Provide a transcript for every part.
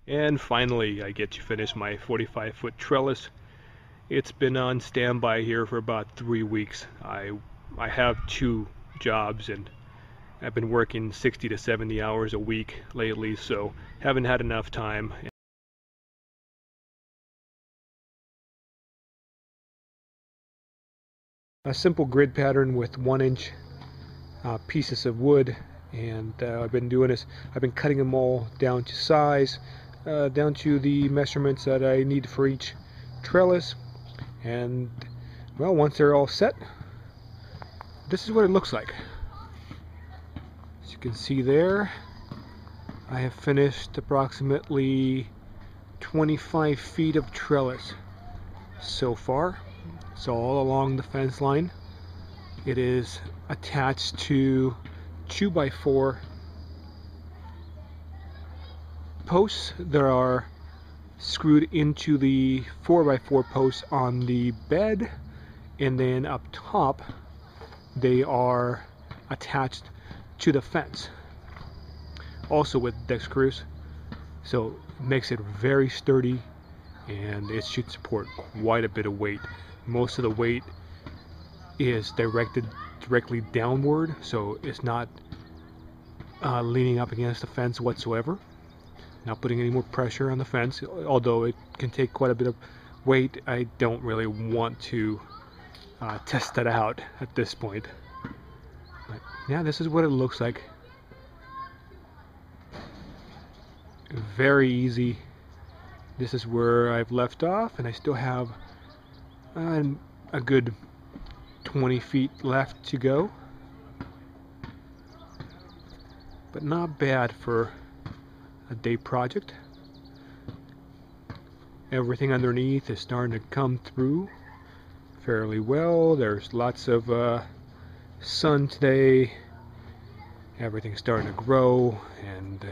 And finally, I get to finish my 45-foot trellis. It's been on standby here for about 3 weeks. I have 2 jobs and I've been working 60 to 70 hours a week lately, so haven't had enough time. A simple grid pattern with 1-inch pieces of wood, and I've been doing this. I've been cutting them all down to size, down to the measurements that I need for each trellis. And well, once they're all set, this is what it looks like. As you can see there, I have finished approximately 25 feet of trellis so far. It's all along the fence line. It is attached to 2x4 posts that are screwed into the 4x4 posts on the bed, and then up top they are attached to the fence, also with deck screws. So it makes it very sturdy, and it should support quite a bit of weight. Most of the weight is directed directly downward, so it's not leaning up against the fence whatsoever. Not putting any more pressure on the fence, although it can take quite a bit of weight. I don't really want to test that out at this point. But yeah, this is what it looks like. Very easy. This is where I've left off, and I still have a good 20 feet left to go, but not bad for a day project. Everything underneath is starting to come through fairly well. There's lots of sun today. Everything's starting to grow and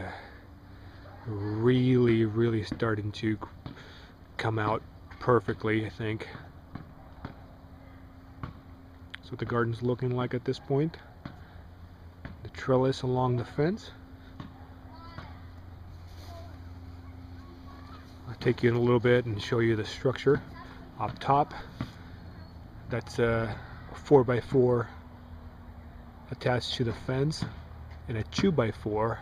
really starting to come out perfectly, I think. That's what the garden's looking like at this point. The trellis along the fence. I'll take you in a little bit and show you the structure. Up top, that's a 4x4 attached to the fence, and a 2x4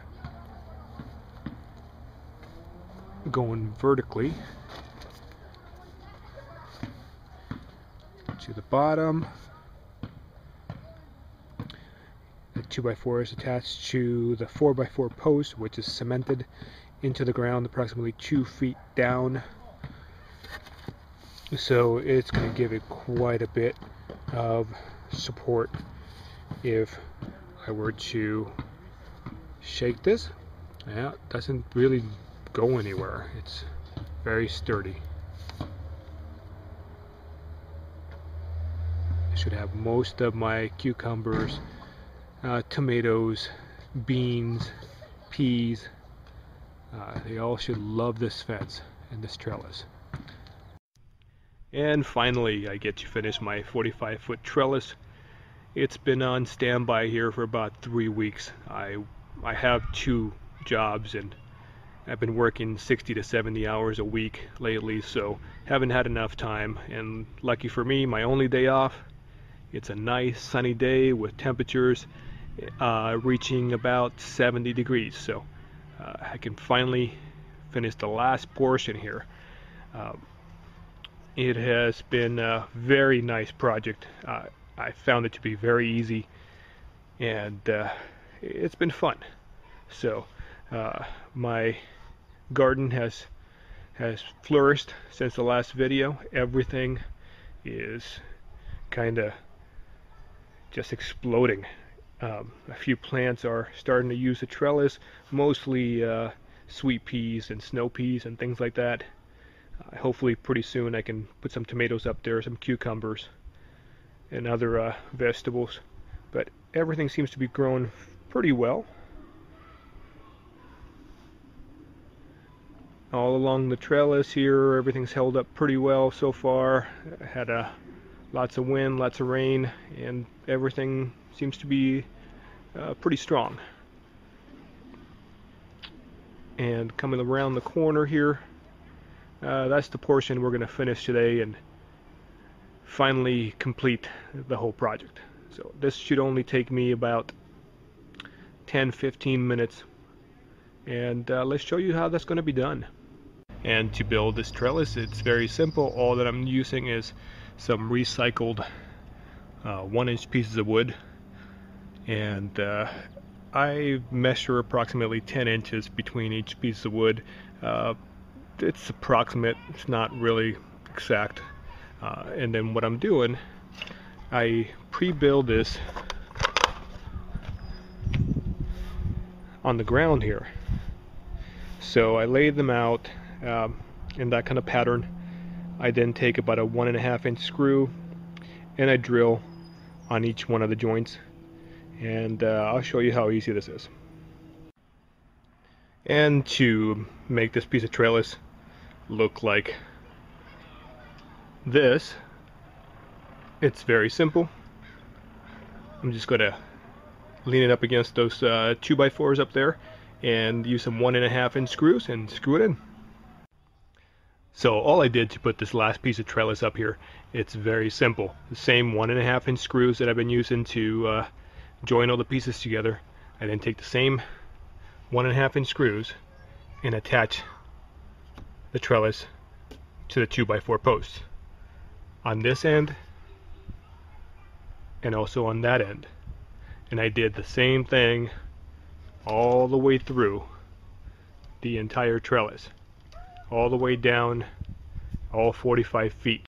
going vertically to the bottom. The 2x4 is attached to the 4x4 post, which is cemented into the ground approximately 2 feet down. So it's going to give it quite a bit of support. If I were to shake this, yeah, it doesn't really go anywhere. It's very sturdy. I should have most of my cucumbers, tomatoes, beans, peas. They all should love this fence and this trellis. And finally, I get to finish my 45-foot trellis. It's been on standby here for about 3 weeks. I have 2 jobs and I've been working 60 to 70 hours a week lately, so haven't had enough time. And lucky for me, my only day off, it's a nice sunny day with temperatures reaching about 70 degrees. So I can finally finish the last portion here. It has been a very nice project. I found it to be very easy, and it's been fun. So my garden has flourished since the last video. Everything is kind of just exploding. A few plants are starting to use the trellis, mostly sweet peas and snow peas and things like that. Hopefully pretty soon I can put some tomatoes up there, some cucumbers and other vegetables, but everything seems to be growing pretty well. All along the trellis here, everything's held up pretty well so far. I had lots of wind, lots of rain, and everything seems to be pretty strong. And coming around the corner here, that's the portion we're going to finish today and finally complete the whole project. So this should only take me about 10-15 minutes, and let's show you how that's going to be done. And to build this trellis, it's very simple. All that I'm using is some recycled 1-inch pieces of wood, and I measure approximately 10 inches between each piece of wood. It's approximate, it's not really exact. And then what I'm doing, I pre-build this on the ground here. So I lay them out in that kind of pattern. I then take about a 1.5-inch screw and I drill on each one of the joints, and I'll show you how easy this is. And to make this piece of trellis look like this, it's very simple. I'm just going to lean it up against those 2x4s up there and use some 1.5-inch screws and screw it in. So all I did to put this last piece of trellis up here, it's very simple. The same 1.5-inch screws that I've been using to join all the pieces together. I then take the same 1.5-inch screws and attach the trellis to the 2x4 posts on this end and also on that end. And I did the same thing all the way through the entire trellis, all the way down, all 45 feet.